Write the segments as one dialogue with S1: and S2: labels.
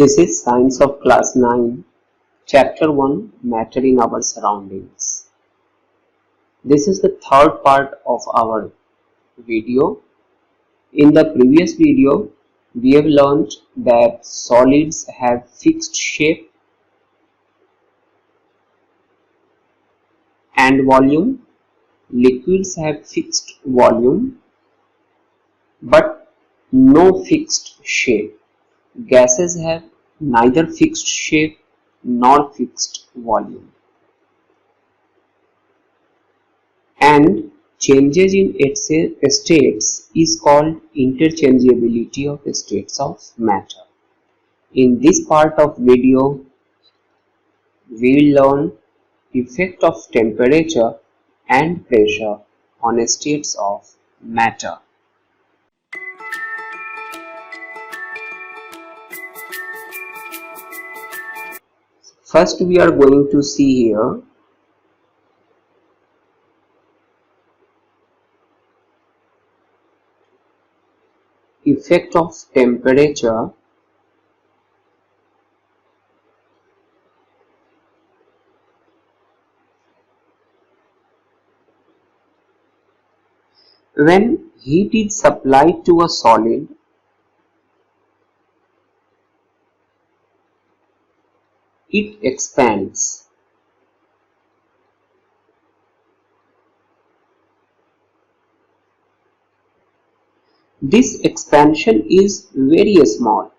S1: This is Science of Class 9, Chapter 1, Matter in Our Surroundings. This is the third part of our video. In the previous video, we have learned that solids have fixed shape and volume, liquids have fixed volume but no fixed shape. Gases have neither fixed shape nor fixed volume. And changes in its states is called interchangeability of states of matter. In this part of video, we will learn effect of temperature and pressure on states of matter. First, we are going to see here effect of temperature when heat is supplied to a solid. It expands. This expansion is very small.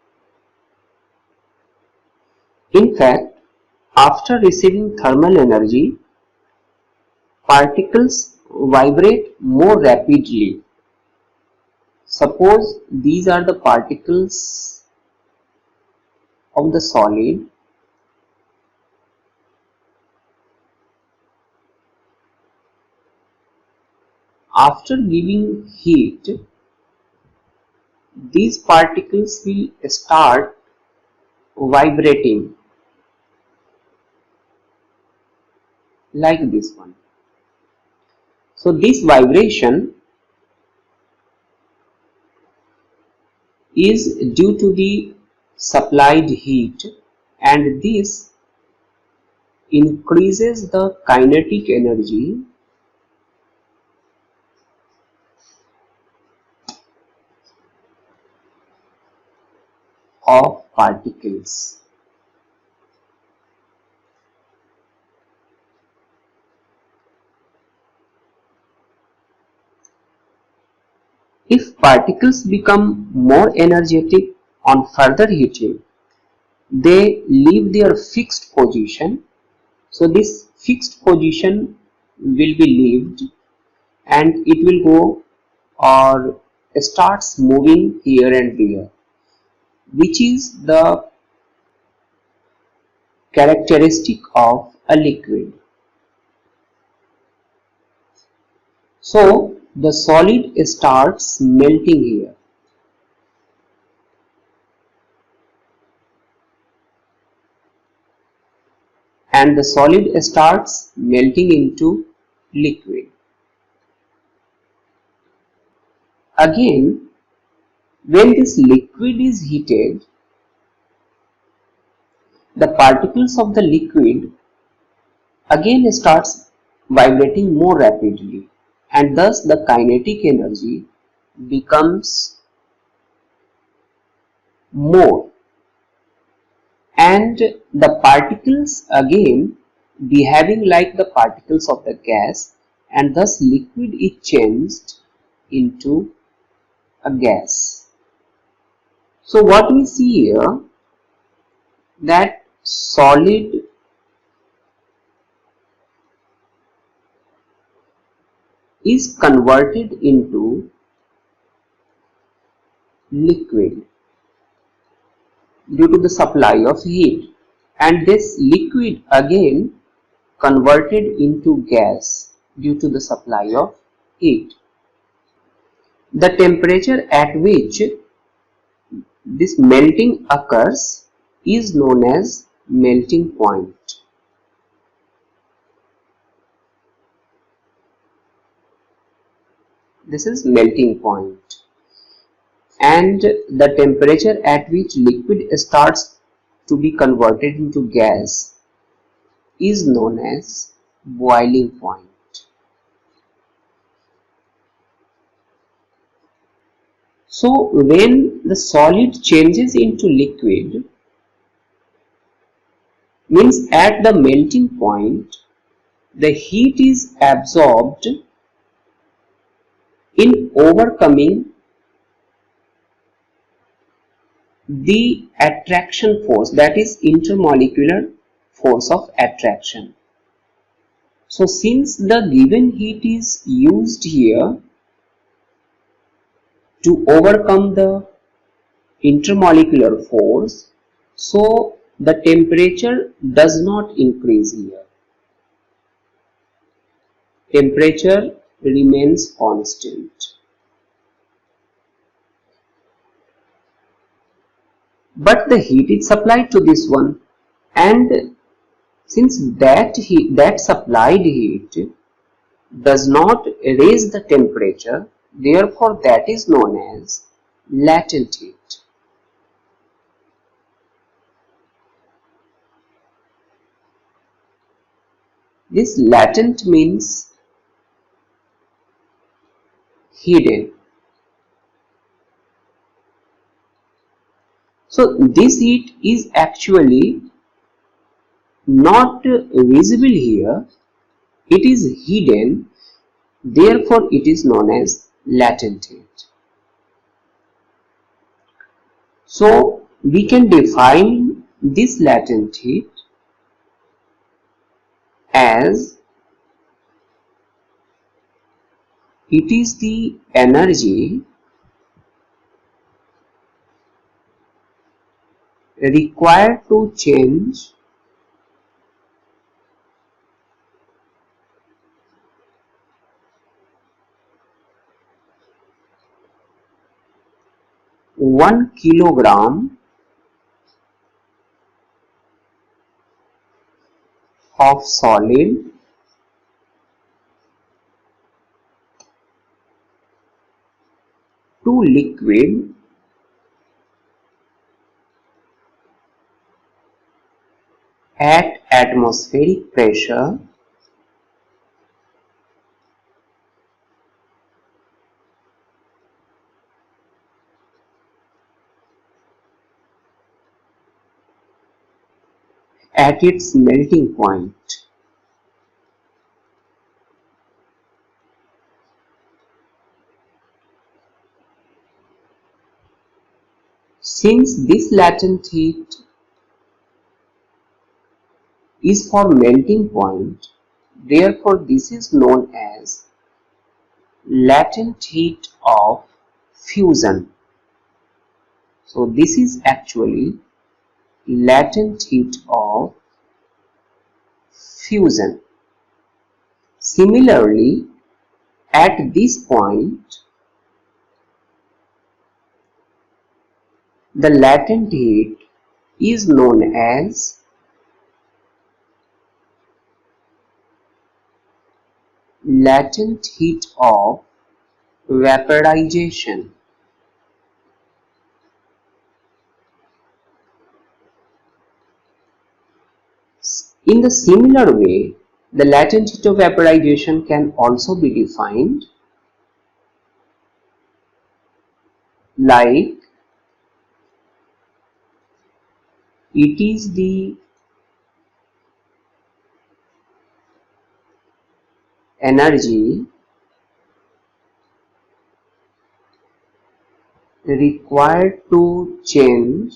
S1: In fact, after receiving thermal energy, particles vibrate more rapidly. Suppose these are the particles of the solid. After giving heat, these particles will start vibrating like this one. So this vibration is due to the supplied heat, and this increases the kinetic energy of particles. If particles become more energetic on further heating, they leave their fixed position. So this fixed position will be left and it will go or starts moving here and there, which is the characteristic of a liquid. So the solid starts melting here. And the solid starts melting into liquid. Again, when this liquid is heated, the particles of the liquid again starts vibrating more rapidly, and thus the kinetic energy becomes more, and the particles again behaving like the particles of the gas, and thus liquid is changed into a gas. So what we see here, that solid is converted into liquid due to the supply of heat, and this liquid again converted into gas due to the supply of heat. The temperature at which this melting occurs is known as melting point. This is melting point. And the temperature at which liquid starts to be converted into gas is known as boiling point. So when the solid changes into liquid, means at the melting point, the heat is absorbed in overcoming the attraction force, that is intermolecular force of attraction. So since the given heat is used here to overcome the intermolecular force, so the temperature does not increase here. Temperature remains constant. But the heat is supplied to this one, and since that supplied heat does not raise the temperature, therefore that is known as latent heat. This latent means hidden. So this heat is actually not visible here, it is hidden, therefore it is known as latent heat. So we can define this latent heat as it is the energy required to change one kilogram of solid to liquid at atmospheric pressure at its melting point. Since this latent heat is for melting point, therefore this is known as latent heat of fusion. So this is actually latent heat of fusion. Similarly, at this point, the latent heat is known as latent heat of vaporization. In the similar way, the latent heat of vaporization can also be defined like it is the energy required to change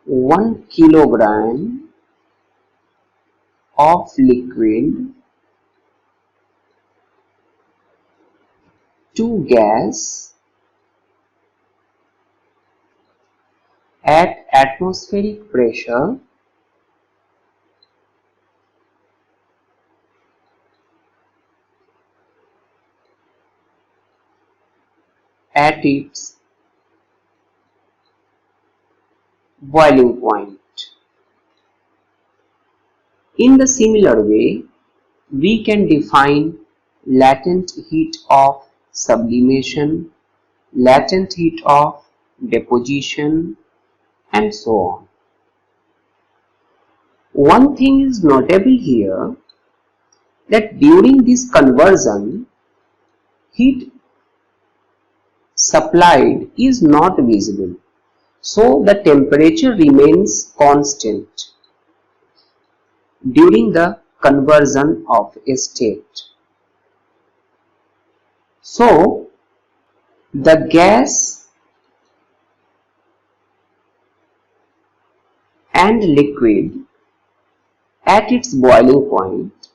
S1: one kilogram of liquid to gas at atmospheric pressure at its boiling point. In the similar way, we can define latent heat of sublimation latent heat of deposition, and so on. One thing is notable here, that during this conversion, heat supplied is not visible, so the temperature remains constant during the conversion of a state. So the gas and liquid at its boiling point,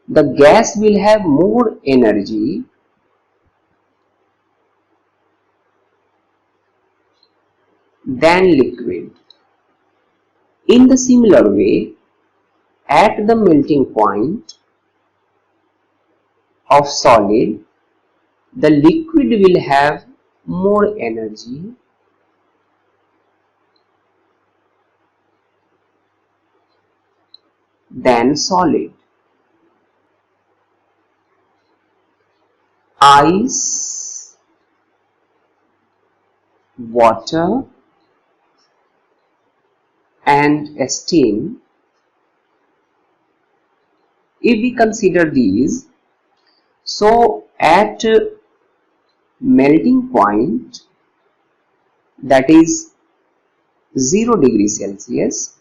S1: the gas will have more energy than liquid. In the similar way, at the melting point of solid, the liquid will have more energy than solid. Ice, water, and steam, if we consider these, so at melting point, that is 0 degrees Celsius,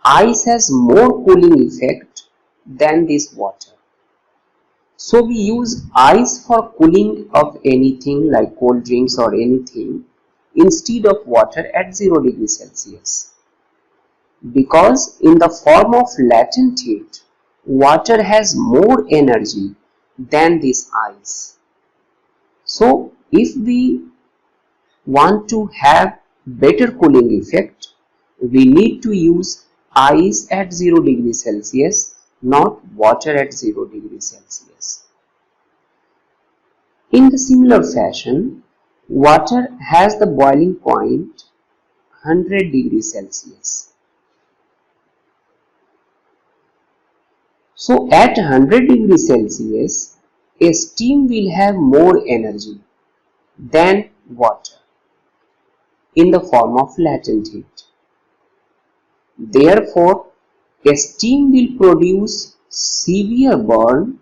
S1: ice has more cooling effect than this water. So we use ice for cooling of anything like cold drinks or anything instead of water at 0 degrees Celsius. Because in the form of latent heat, water has more energy than this ice. So if we want to have better cooling effect, we need to use ice at 0 degrees Celsius, not water at 0 degrees Celsius. In the similar fashion, water has the boiling point 100 degrees Celsius. So at 100 degrees Celsius, a steam will have more energy than water in the form of latent heat. Therefore, a steam will produce severe burn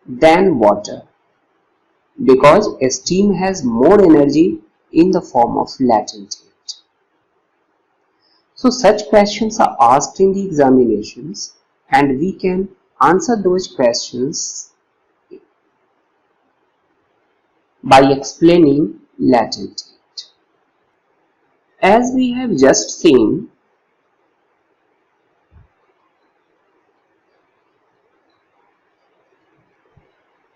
S1: than water, because a steam has more energy in the form of latent heat. So such questions are asked in the examinations, and we can answer those questions by explaining latent heat. As we have just seen,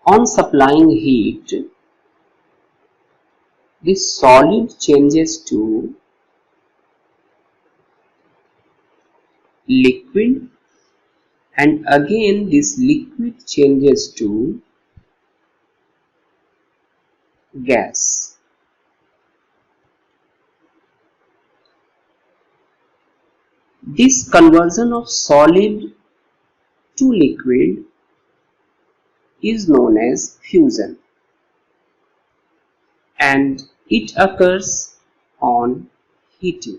S1: on supplying heat, this solid changes to liquid, and again this liquid changes to gas. This conversion of solid to liquid is known as fusion, and it occurs on heating.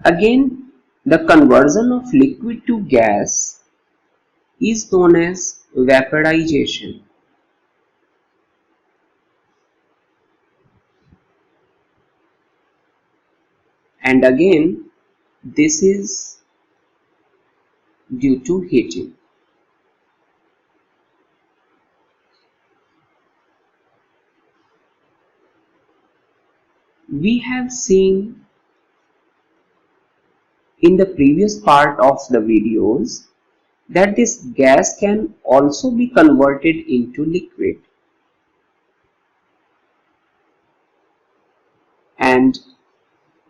S1: Again, the conversion of liquid to gas is known as vaporization. And again, this is due to heating. We have seen in the previous part of the videos that this gas can also be converted into liquid, and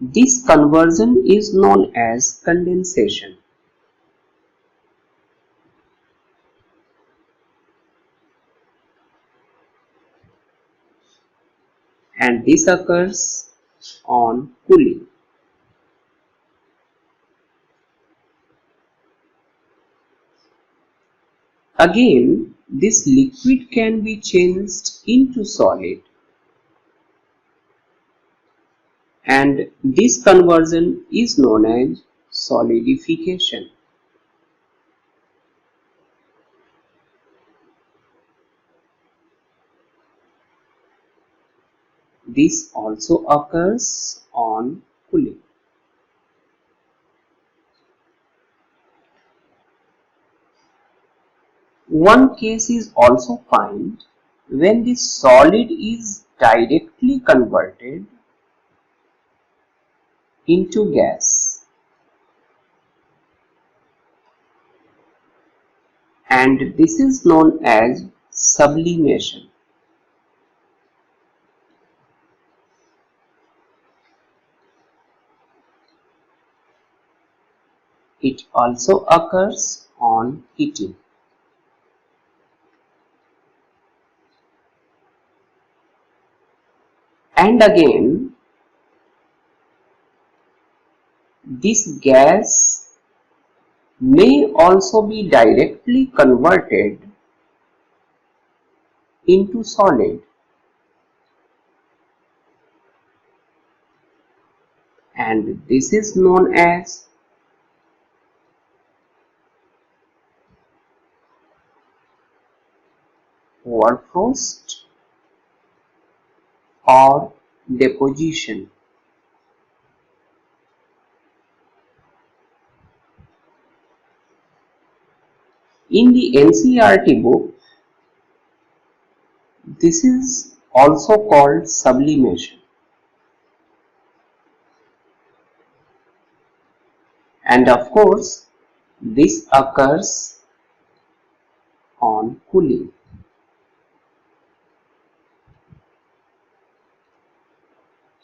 S1: this conversion is known as condensation. And this occurs on cooling. Again, this liquid can be changed into solid, and this conversion is known as solidification. This also occurs on cooling. One case is also found when the solid is directly converted into gas, and this is known as sublimation. It also occurs on heating. And again, this gas may also be directly converted into solid, and this is known as hoarfrost or deposition. In the NCERT book, this is also called sublimation, and of course this occurs on cooling.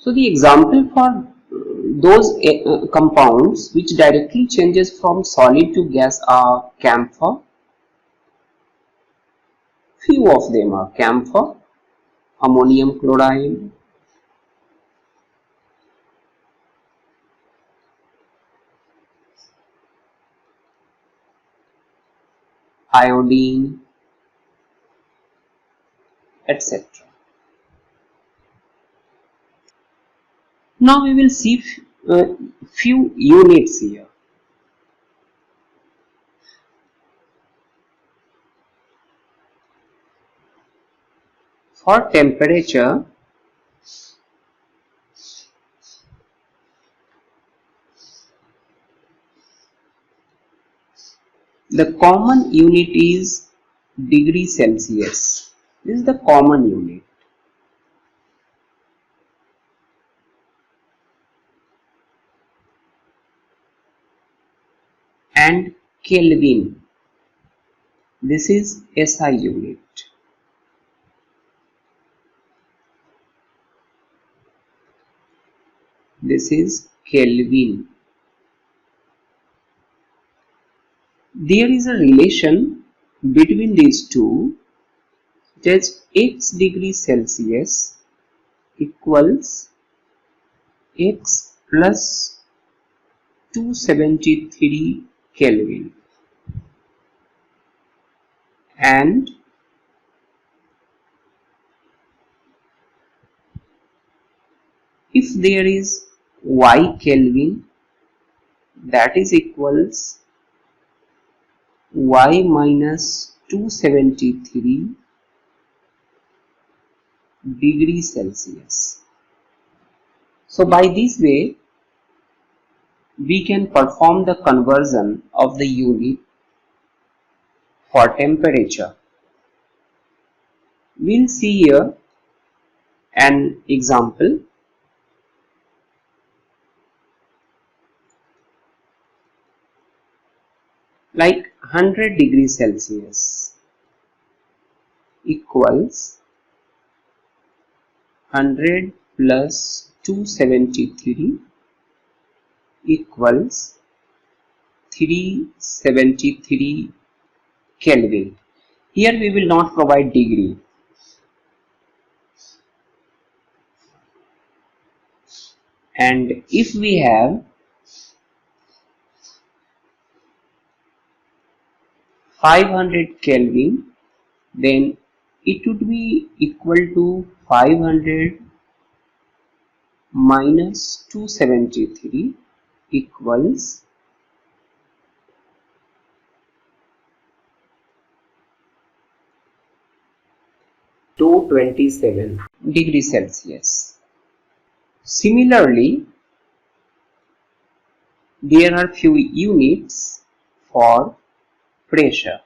S1: So the example for those compounds which directly changes from solid to gas are camphor. Few of them are camphor, ammonium chloride, iodine, etc. Now we will see few units here. For temperature, the common unit is degree Celsius. This is the common unit. And Kelvin. This is SI unit. This is Kelvin. There is a relation between these two, that x degree Celsius equals x plus 273 Kelvin, and if there is y Kelvin, that is equals y minus 273 degree Celsius. So by this way we can perform the conversion of the unit for temperature. We'll see here an example. Like 100 degrees Celsius equals 100 plus 273 equals 373 Kelvin. Here we will not provide degree. And if we have 500 Kelvin, then it would be equal to 500 minus 273 equals 227 degrees Celsius. Similarly, there are few units for pressure.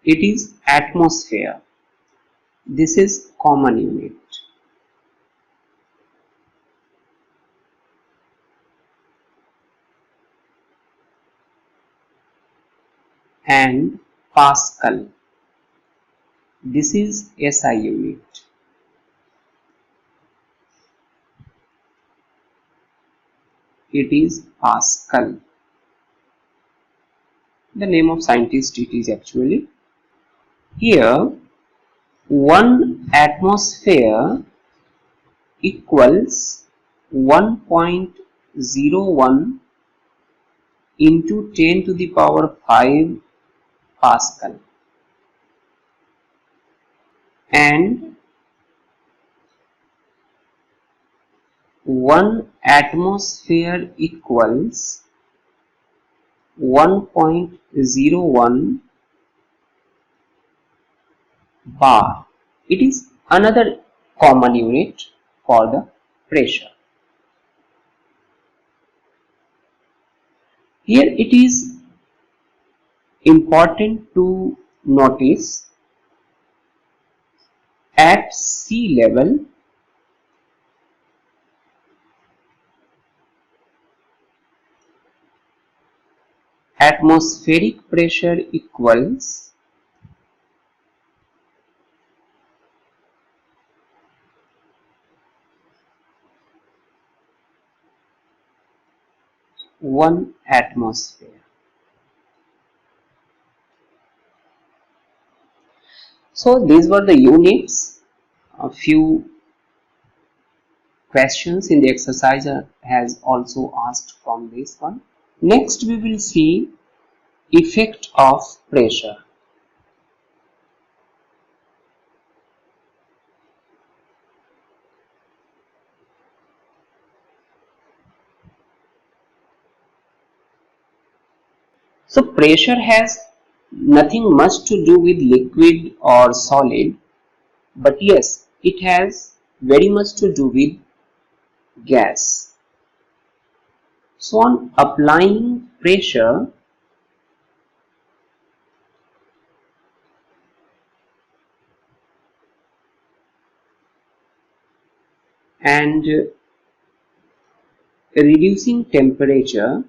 S1: It is atmosphere. This is common unit. And Pascal. This is SI unit. It is Pascal. The name of scientist it is actually. Here 1 atmosphere equals 1.01 into 10 to the power 5 Pascal, and 1 atmosphere equals 1.01 bar. It is another common unit for the pressure. Here it is important to notice at sea level atmospheric pressure equals 1 atmosphere. So these were the units. A few questions in the exercise has also asked from this one. Next we will see effect of pressure. So pressure has nothing much to do with liquid or solid, but yes, it has very much to do with gas. So on applying pressure, and reducing temperature,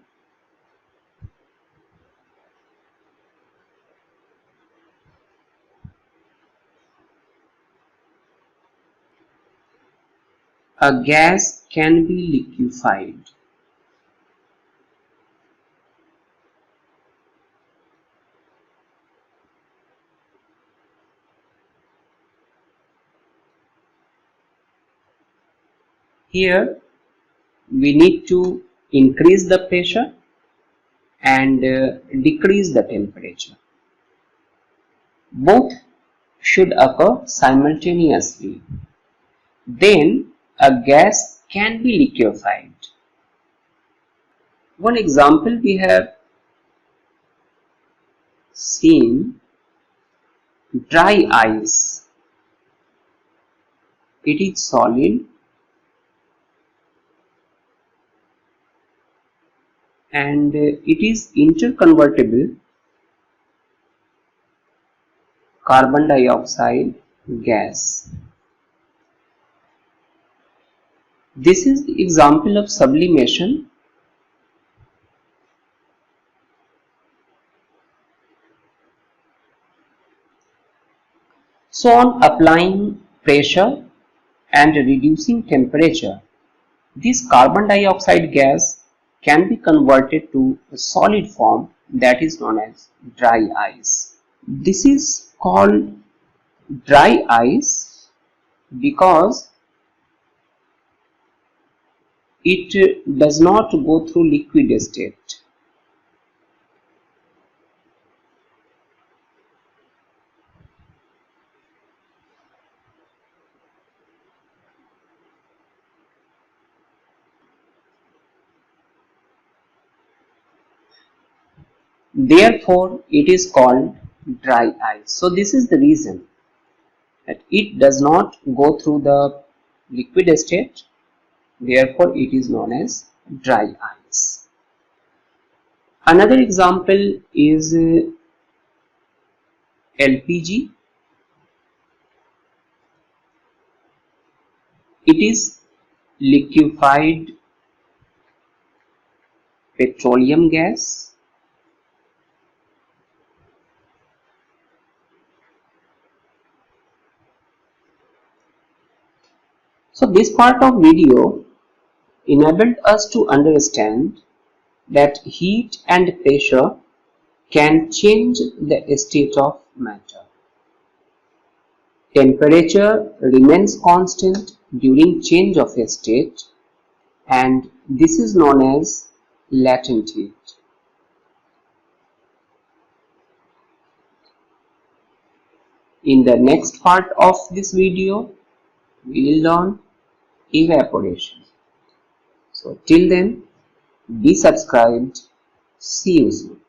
S1: a gas can be liquefied. Here we need to increase the pressure and decrease the temperature. Both should occur simultaneously. Then a gas can be liquefied. One example we have seen dry ice. It is solid and it is interconvertible carbon dioxide gas. This is the example of sublimation. So on applying pressure and reducing temperature, this carbon dioxide gas can be converted to a solid form that is known as dry ice. This is called dry ice because it does not go through liquid state. Therefore, it is called dry ice. So this is the reason that it does not go through the liquid state. Therefore, it is known as dry ice. Another example is LPG. It is liquefied petroleum gas. So this part of video enabled us to understand that heat and pressure can change the state of matter. Temperature remains constant during change of a state, and this is known as latent heat. In the next part of this video, we will learn evaporation. So till then, be subscribed. See you soon.